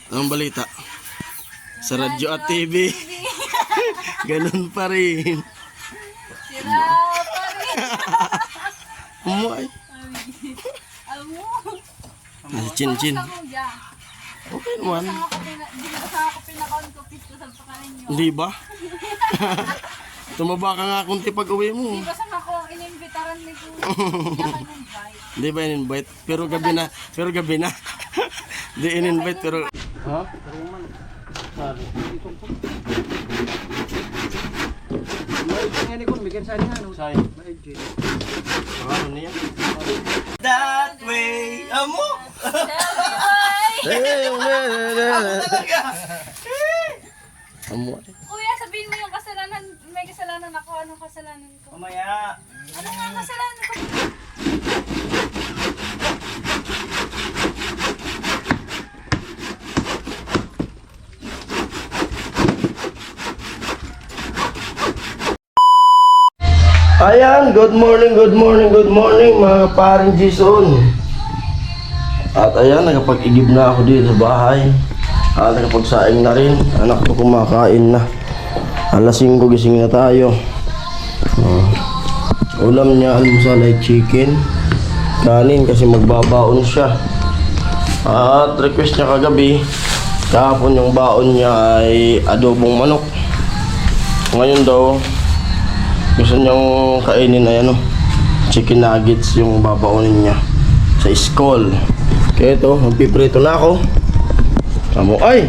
Anong balita? Sa radyo at TV. Ganun pa rin. Sira pa rin. Umuay. Amo. Nasi Chin-Chin. Okay naman. Hindi na kasama ko pinakaon ko pito sa pakanin nyo. Hindi ba? Tumaba ka nga kunti pag uwi mo. Hindi kasama ko inimbitaran ni Kuya. Hindi ako in-invite. Hindi ba in-invite? Pero gabi na. Pero gabi na. Hindi in-invite pero... Ha? That way, amo! Amo. Kuya, sabihin mo yung kasalanan. May kasalanan ako. Anong kasalanan ko? Mamaya. Ano nga ang kasalanan ko? Ayan, good morning mga paring Jason. At ayan, nakapag-igib na ako dito sa bahay. At nakapagsaing na rin. Anak ko kumakain na. Alas 5 gising na tayo. Ulam niya, almusal ay chicken. Kanin kasi magbabaon siya. At request niya kagabi. Kahapon yung baon niya ay adobong manok. Ngayon daw, gusto niyang kainin ay chicken nuggets yung babaonin niya sa school. Kaya ito, magpiprito na ako. Kamu ay!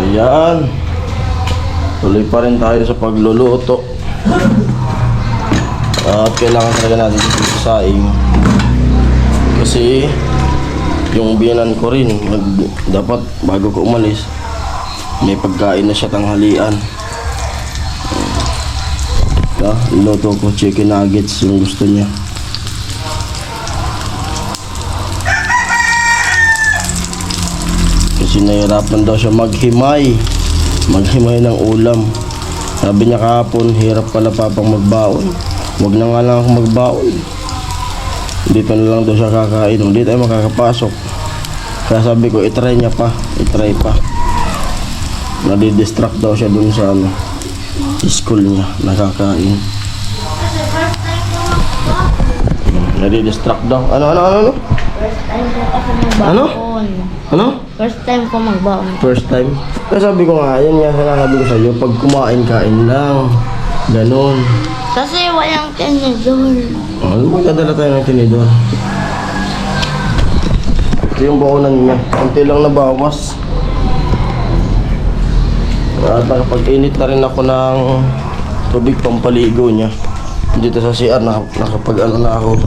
Ayan. Tuloy pa rin tayo sa pagluluto. At kailangan talaga natin sa saing. Kasi yung biyanan ko rin, dapat bago ko umalis, may pagkain na siya tanghalian. Iluto ko chicken nuggets yung gusto niya. Kasi nahirapan daw siya maghimay ng ulam. Sabi niya kahapon, hirap pala papang magbaon. Huwag na nga lang ako magbaon. Dito na lang daw siya kakain. Hindi tayo makakapasok. Kaya sabi ko, itry niya pa. Itry pa. Nadidistract daw siya dun sa school niya, nakakain. Nadidistract daw. Ano? First time ko kasi magbaon. Ano? First time ko magbaon. First time? Kaya sabi ko nga, yan nga sinasabi ko sa'yo, pag kumain, kain lang. Ganon. Kasi walang tinidor. Ano magdadala tayo ng tinidor? Ito yung baonan niya. Kunti lang nabawas. At nakapag-init na rin ako ng tubig pampaligo niya. Dito sa CR, nakapag-ano na ako.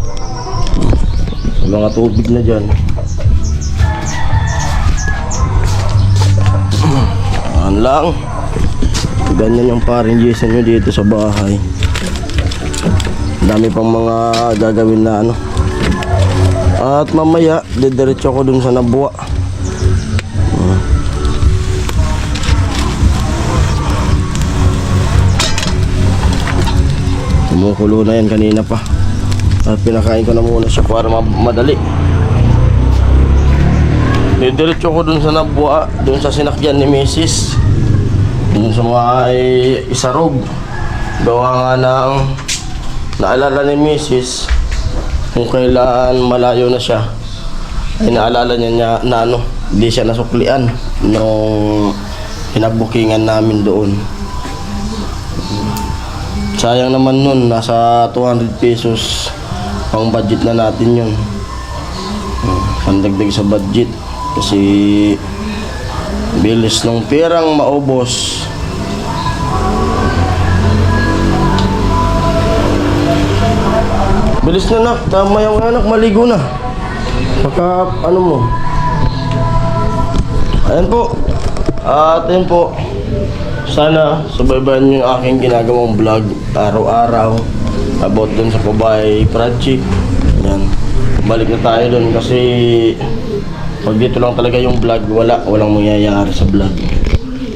Mga tubig na dyan. Ayan lang. Ganyan yung paring Jason nyo dito sa bahay. Dami pang mga gagawin na At mamaya, didiretso ko dun sa Nabua. Kumukulo na yan kanina pa. At pinakain ko na muna siya para madali. Didiretso ko dun sa Nabua, dun sa sinakyan ni Mrs. Dun sa mga isarog. Gawa nga ng naalala ni Mrs. Kung kailan malayo na siya. Ay naalala niya na hindi siya nasuklian nung pinabukingan namin doon. Sayang naman nun, nasa 200 pesos pang budget na natin yun. Pandagdag sa budget kasi bilis ng perang maubos. Bilis na nak, tama yung anak, maligo na. Pagka mo. Ayan po. At ayan po. Sana subaybayan nyo yung aking ginagawang vlog araw-araw about dun sa Pabay project. Yan. Balik na tayo dun kasi pag dito lang talaga yung vlog, walang mangyayari sa vlog.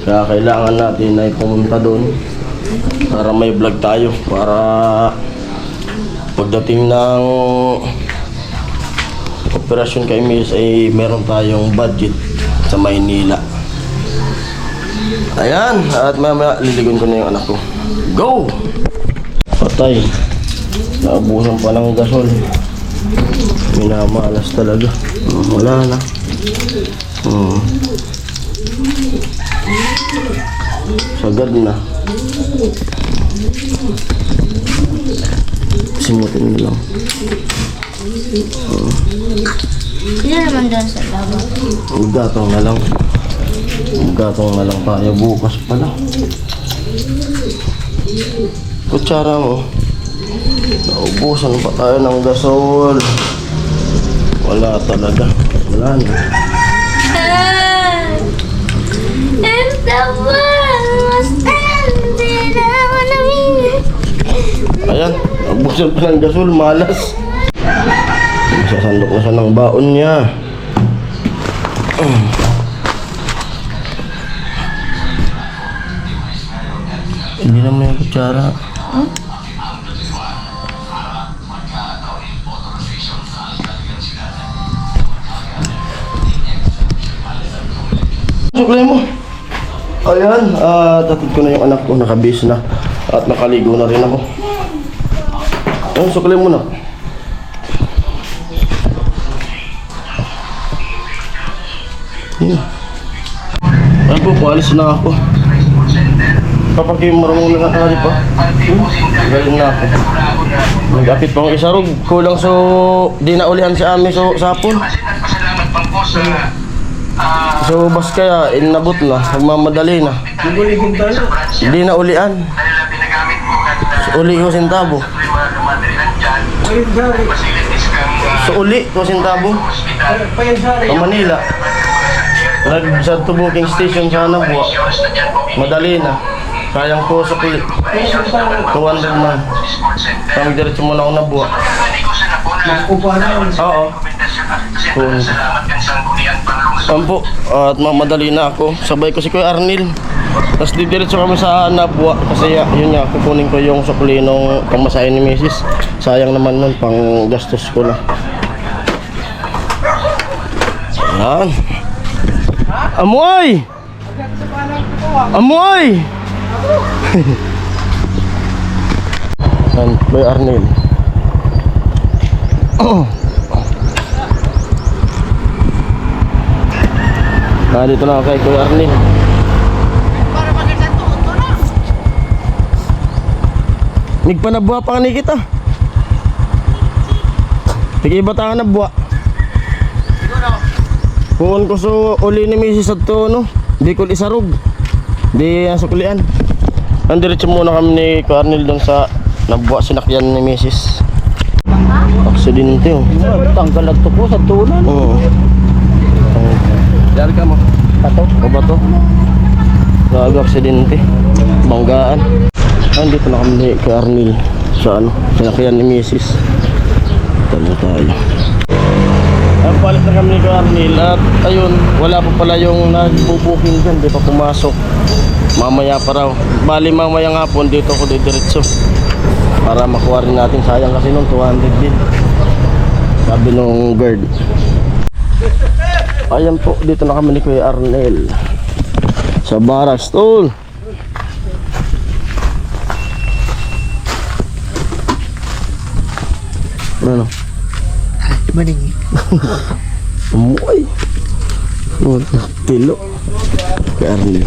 Kaya kailangan natin ay pumunta dun para may vlog tayo, para pagdating ng operasyon kay Miss ay meron tayong budget sa Maynila. Ayan, at mamaya liligon ko na yung anak ko. Go! Patay. Naubusan pa ng gasol. Minamalas talaga. Wala na. Sagad na. Simutin mo lang. Sino naman doon sa labas? Gatong na lang. Gatong na lang tayo bukas pala. Kutsara mo. Naubusan pa tayo ng gasol. Wala talaga. Wala na. If the world was ending, I wanna be. Ayan, naubusan pa ng gasol. Malas. Sasandok na siya ng baon niya. Hindi naman yung kutsara. Suklay mo. Ayan, tatid ko na yung anak ko. Nakabis na. At nakaligo na rin ako. Ayan, suklay mo na. Ayan. Ayan po, paalis na ako. Kapag yung marunong na nakakali pa. Galing na ako. Nag-apit pa akong isarog. Kulang so, di na ulihan si Ami so sapon. So bas kaya, inabot na. Nagmamadali na. Di na ulian. So, uli ko sintabo. So uli ko sintabo. Sa Manila. Nag-sad to booking station sa Nabuwa. Madali na. Sayang po sa kulit. 200 man. Kami diretso muna ako Nabuwa. Oo. Sampo. At madali na ako. Sabay ko si Kuya Arnil. Tapos diretso kami sa Nabuwa. Kasi yun nga, kukunin ko yung sukli nung pamasahin ni Mrs. Sayang naman nun, pang gastos ko na. Yan. Amoy! Amoy! Yan, Kuya Arnil. Dito na ako kay Kuya Arnil. Nagpanabuha pa ni kita. Sige ba na buwa? Kung ko so uli ni Mrs. at to no, di ko isarog. Di suklian. Andiretso muna kami ni Kuya Arnil doon sa nabuwa sinakyan ni Mrs. Aksidente oh. Tanggal na to po sa tunan. Oo. Dari ka mo. Tato. O ba to? Grabe aksidente. Banggaan. Andito na kami ni Kuya Arnil sa ano, sinakyan ni Mrs. Tama tayo. Palit na kami ni Kuya Arnil at ayun, wala pa pala yung nagbubuking dyan, di pa pumasok. Mamaya pa raw. Bali mamaya nga po, dito ako didiretso. Para makuha rin natin, sayang kasi nung 200 din. Sabi nung guard. Ayan po, dito na kami ni Kuya Arnil. Sa Barracks, tol. Ano? Maning. Umuay. Tilo. Kuya Arnil.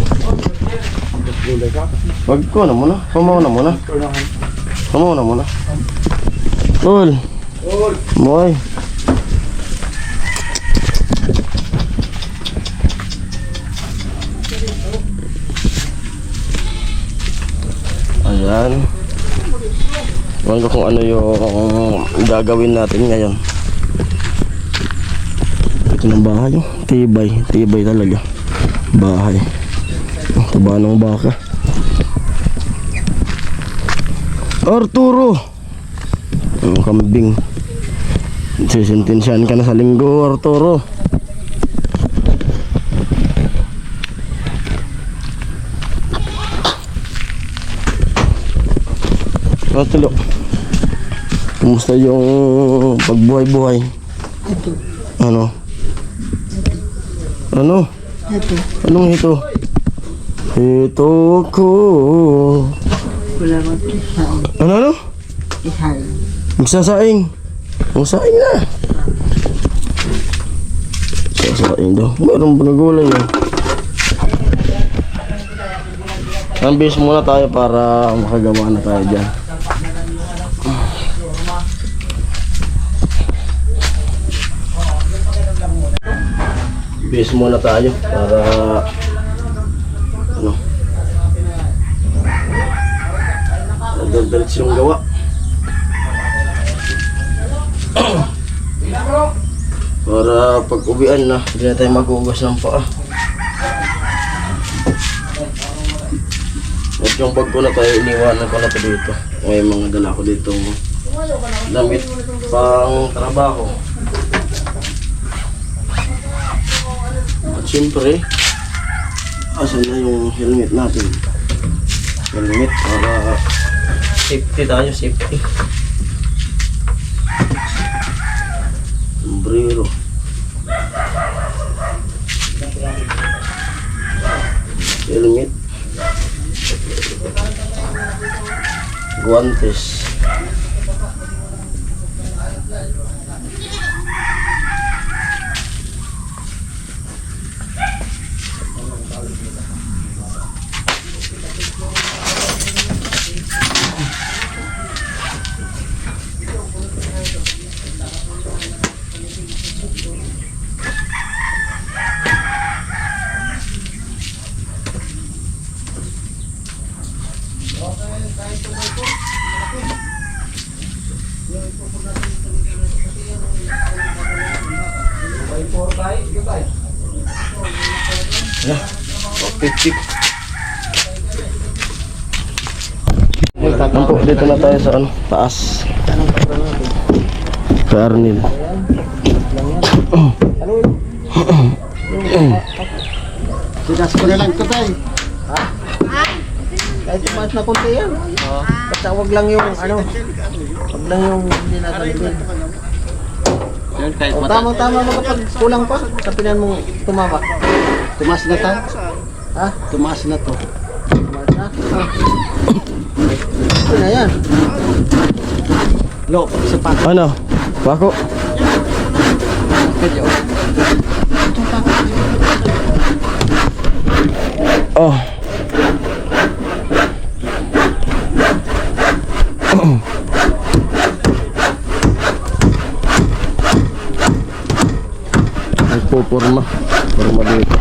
Wag ko na muna. Pamaw na muna. Pamaw na muna. Tol. Umuay. Ayan. Ewan ko kung ano yung gagawin natin ngayon. Ito ng bahay oh. Tibay. Tibay talaga. Bahay. Taba ng baka. Arturo! Ang kambing. Sisintensyahan ka na sa linggo, Arturo. Tulo. Kumusta yung pagbuhay-buhay? Ano? Ano? Ito. Anong ito? Ito ko. Wala man isahin. Ano? Isahin. Magsasaing. Magsasaing na. Sasaing daw. Meron pa na gulay yun. Ambis muna tayo para makagawa na tayo dyan. Ambis muna tayo para ano diretso yung gawa. Para pag uwian na, hindi na tayo maghugas ng paa. At yung bag ko na tayo, iniwanan ko na ito dito. May mga dala ko dito damit pang trabaho. At siyempre, asan na yung helmet natin? Helmet para safety tayo, safety. Sombrero. Helmet. Guantes. Ya, pipik. Nampo, dito na tayo sa ano, taas. Kay Arnil. Tigas ko na lang ito tayo. Ha? Kahit tumaas na konti yan. Basta wag lang yung ano. Wag lang yung hindi natalipin. O, tama-tama mo kapag kulang pa. Sapinan mo tumama. Tumaas na tayo. Ha? Tumaas na to. Tumaas na? Ha? Ito na yan. Lo, isa pa. Ano? Bako? Medyo. Oh. Nagpupurma. Purma dito.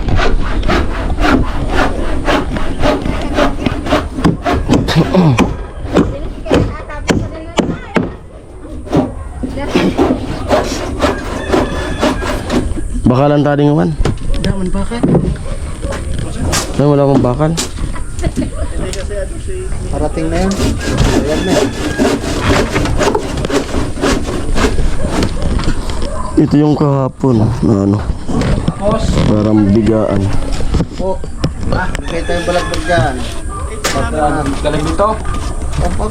Bakalan tadi ngawan. Daman bakit? Ay, wala akong bakal. Parating na yun. Ayan na. Ito yung kahapon na ano, parang bigaan. O, bigay tayong balagbag dyan. Galing dito? Opo.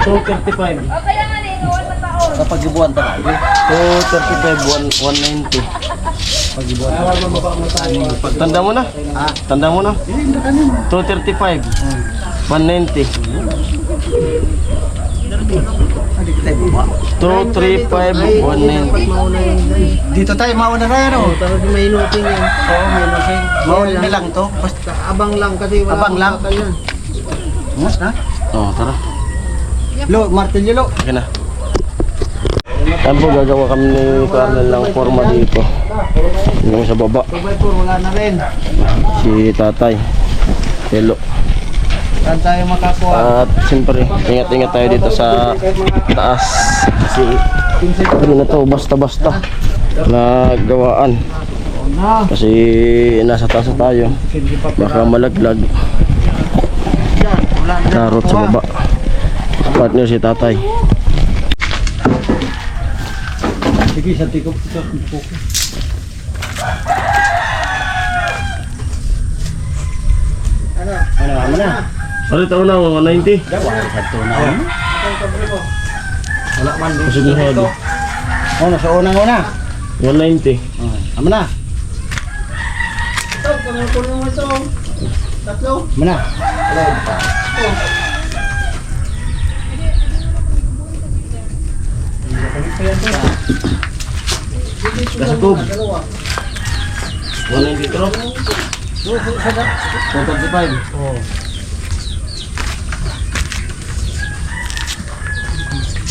235. O kaya nga inuwan na taon. Kapag ibuan talaga. 235, 190. Tanda mo na? Tanda mo na? 235, 190. 235, 190. Dito tayo, mauna tayo, no? Talagang may inuting yan. Oo, may inuting. Mauna na lang to. Basta abang lang kasi wala abang lang. Mas na? Oh, tara. Lo, martilyo lo. Okay na. Yan po, gagawa kami ni Colonel ng forma dito. Yung sa baba. 2x4, wala na rin. Si Tatay. Hello. Saan tayo makakuha? At siyempre, ingat-ingat tayo dito sa taas. Kasi ano na to, basta-basta na gawaan. Kasi nasa taas na tayo. Baka malaglag. Narot sa baba. Partner si Tatay. Sige, sa tikop ito. Ano? Ano na? Ano taon na? 190? Wala man. Kusog na hodi. Ano, sa unang-una. 190. Amo na. Amo na. Kasakog. 190 pero. 435. Oh.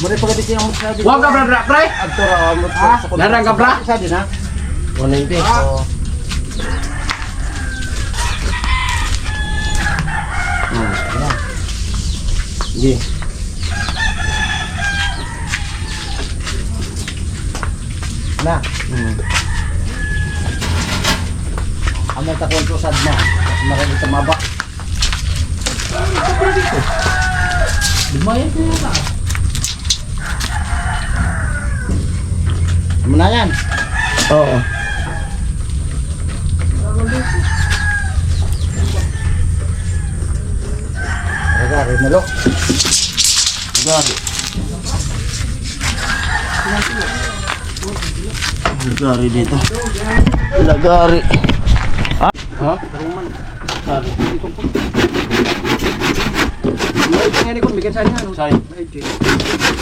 Mari pagdating yung mga Wag ka bra pre. Agtora mo Narang ka bra? Sa din ha. 190. Oh. Sige. Na. Amo ta kon sad na. Marami sa maba. Lumayan ko na. Amo na yan. Oo. Agari na lo. Lagari. Lagari dito. Lagari. Ha? Lagari. Ini kon bikin sa niya no. Say.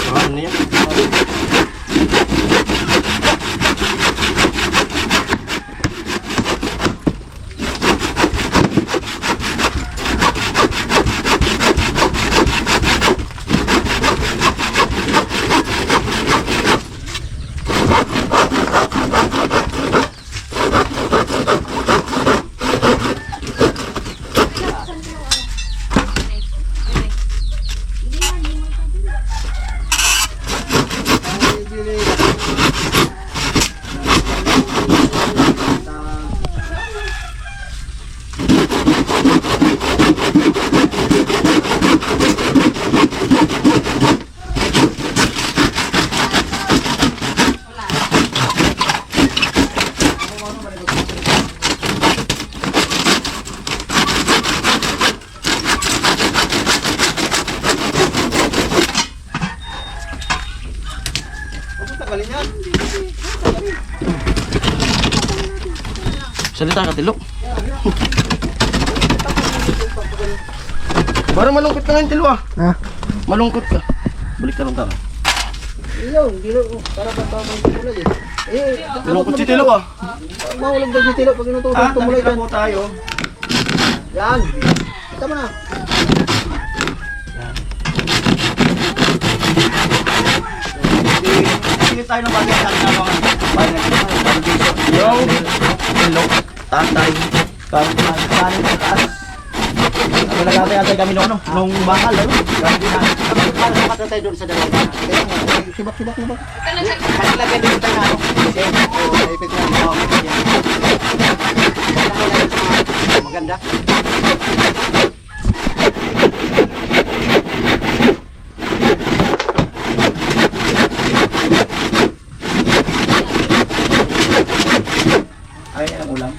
Ano yan? Salita ka, Tilo. Parang malungkot ka ngayon, Tilo ah. Ha? Malungkot ka. Balik ka lang tara. Ilaw, dilo para pa pa kulay eh. Malungkot si Tilo ah. Mahulog daw si Tilo pag inutusan tumulay kan. tayo. Yan. Tama na. Sige tayo ng bagay sa mga Yung Tilo, tatay. Nagkakayatay kami nung nung bakal ano. Para makatay doon sa dalawa. Sibak-sibak na ba? Kanila din tayo na ano. Maganda. Ay ang ulam.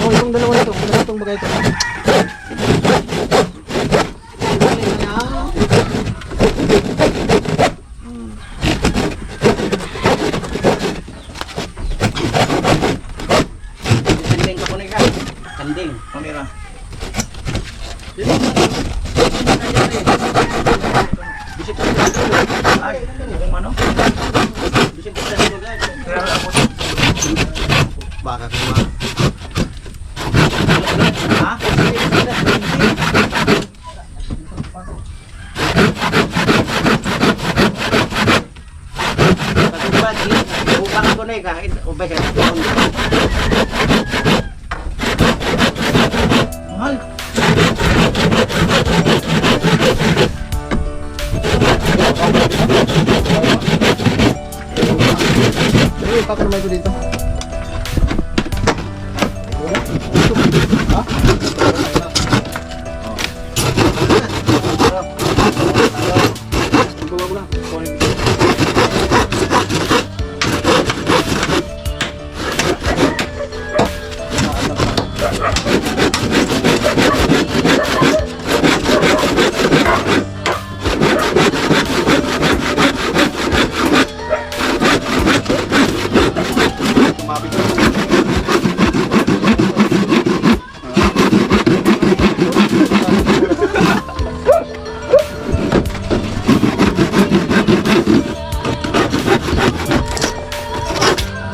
Oh, yung dalawa na to. Dalawa tong bagay ito. Kanding ka kunin ka. Kanding. Pamira. Ay, kung ano? Baka kuma. Ha? Upang ko na ka. Ubay ka. Mahal. Ay, pakarmay ko dito.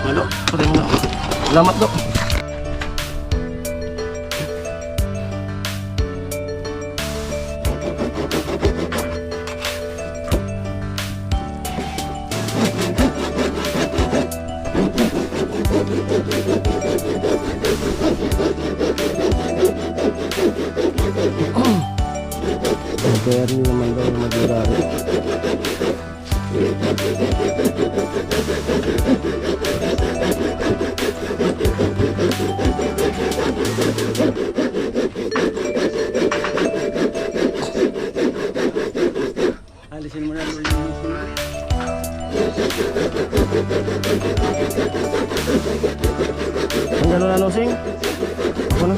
Malo, pati mo. Salamat, Dok. Bernie naman daw yung magigari. Alisin mo na lulinisin mo. Ang gano'n na, Nosing? Ako na.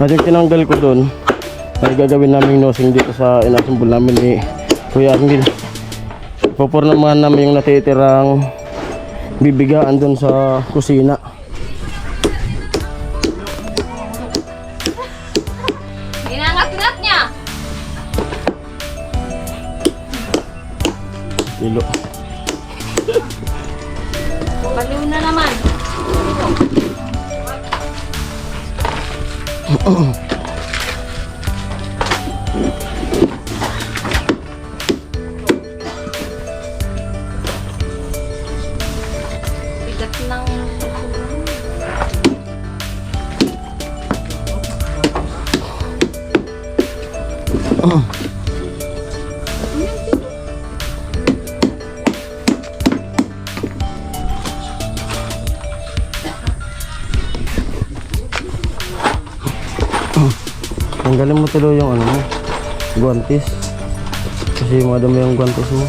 At yung tinanggal ko doon ay gagawin namin nosing dito sa inassemble namin ni Kuya Arnil. Pupurnaman namin yung natitirang bibigaan doon sa kusina. Ginangat-ngat niya. Ilo. Baliw na naman. Bigat ng... Tanggalin mo tuloy yung ano mo, guantes. Kasi madami yung guantes mo.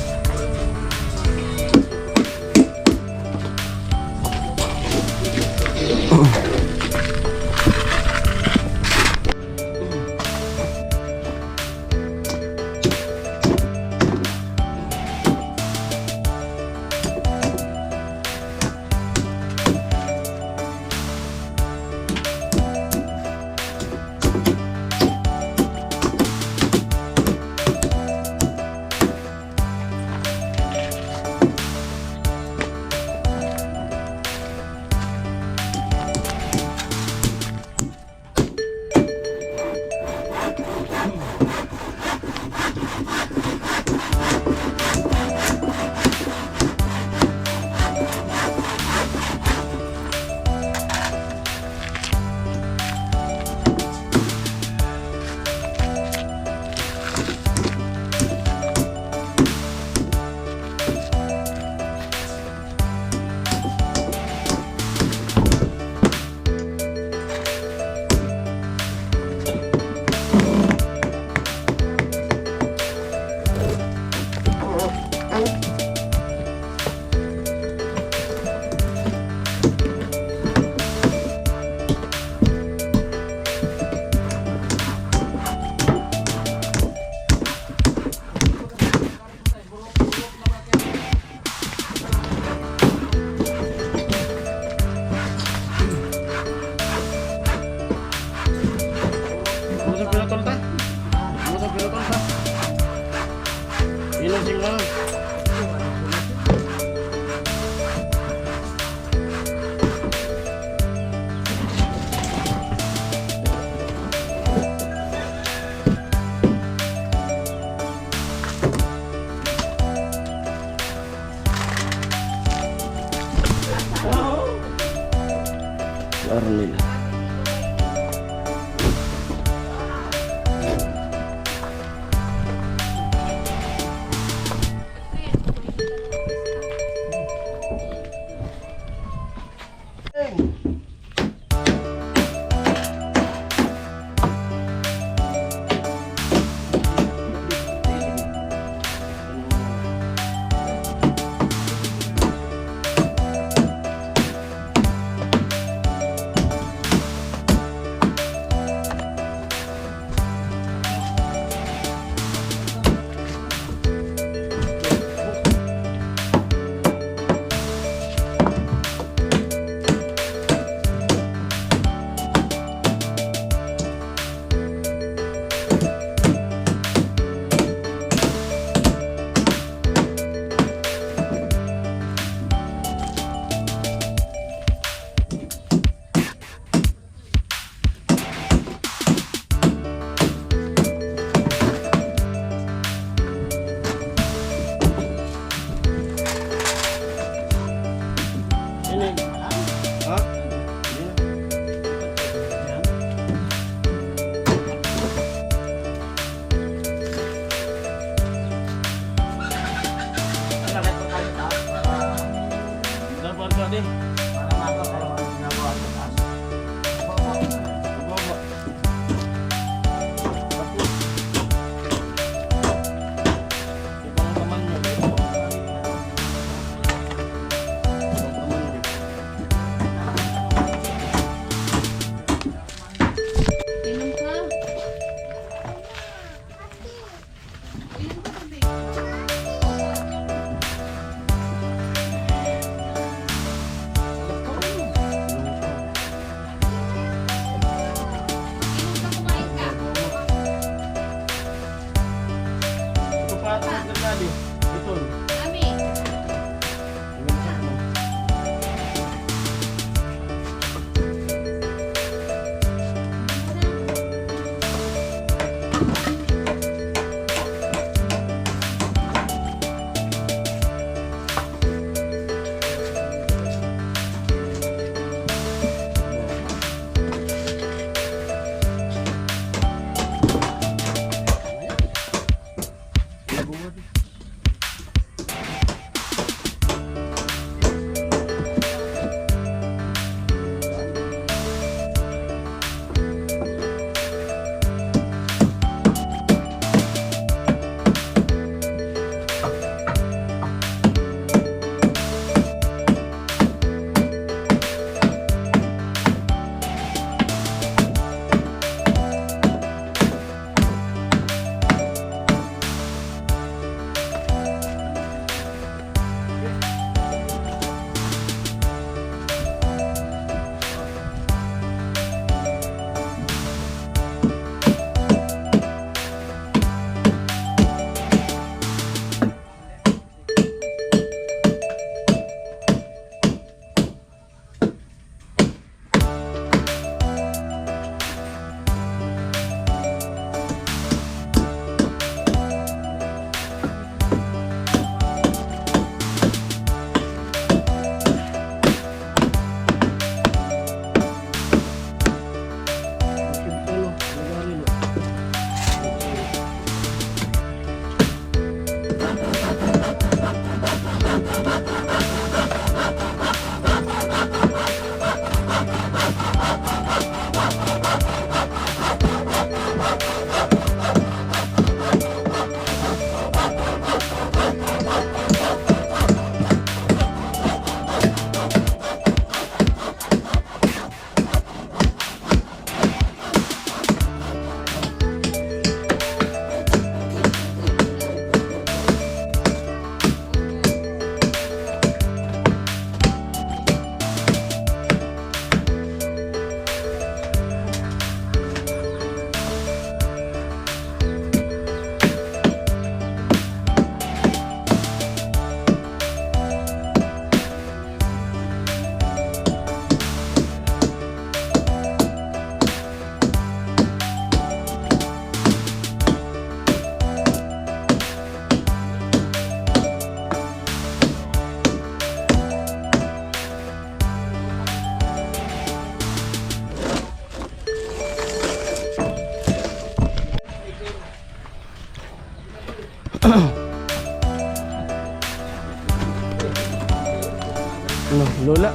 Ano, Lola?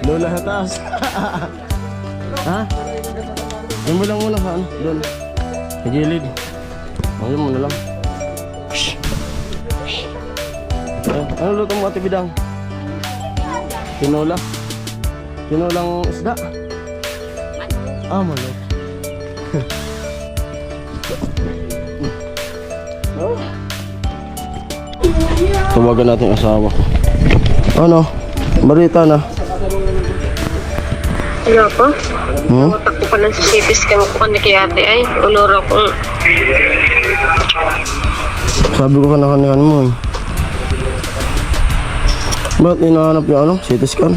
Lola sa taas. Ha? Yan mo lang muna sa ano, doon. Sa gilid. Ayun mo na lang. Shhh. Shhh. Ano luto mo, Ate Bidang? Tinola. Tinolang isda. Ah, manok. Tawagan natin yung asawa ko. Ano? Marita na. Ano po? Hmm? Matak ko pa ng CT scan ko ni kay ate ay. Unora ko. Sabi ko kanakanan mo eh. Ba't inahanap yung ano? CT scan?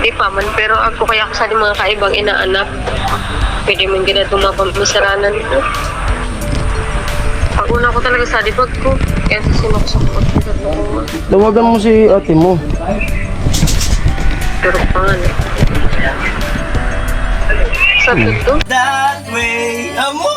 Di pa man. Pero ako kaya ako sa di mga kaibang inaanak. Pwede man gina tumapamisaranan ko. Pag una ko talaga sa dibag ko. Kaya sa sinuksakot ko sa ko. Tawagan mo si ate mo. Pero pangalan. Sabi ko. That way, amo!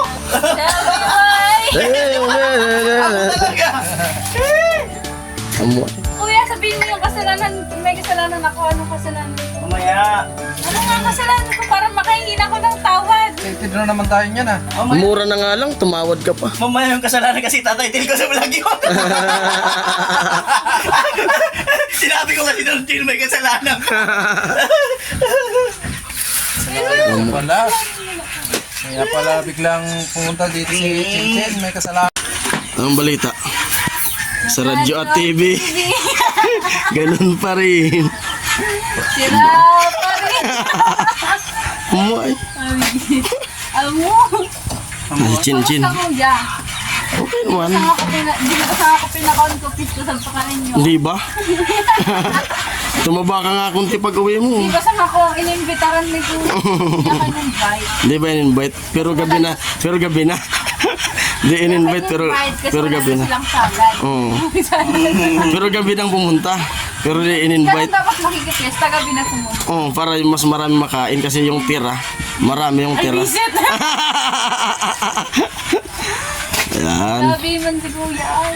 Amo. Kuya, sabihin mo yung kasalanan. May kasalanan ako. Anong kasalanan ko? Mamaya. Ano nga ang kasalanan ko para makahingi ako ng tawad? Tinro naman tayo niyan ah. Mura na nga lang, tumawad ka pa. Mamaya yung kasalanan kasi tataytil ko sa vlog yun. Sinabi ko kasi doon din may kasalanan. Wala. Kaya pala biglang pumunta dito si Chinchin. May kasalanan. Anong balita? Sa radyo at TV. Ganun pa rin. Sira pa rin. Amo ay. Amo. Ay, chin-chin. Kamusta kuya? Okay naman. Hindi na kasama ko pinakaon ko pito sa pakanin nyo. Hindi ba? Tumaba ka nga kunti pag uwi mo. Di ba sa ako ang inimbitaran ni ko? Niya ka ng bite. Hindi ba in-invite? Pero gabi na. Pero gabi na. Hindi in-invite pero gabi na. Silang sagad. Oo. Pero gabi nang pumunta. Pero di Kaya in-invite. dapat makikipesta gabi na pumunta. Oo, para mas marami makain kasi yung tira. Marami yung Ay, tira. visit. Ayan. Sabi man si kuya. Ay.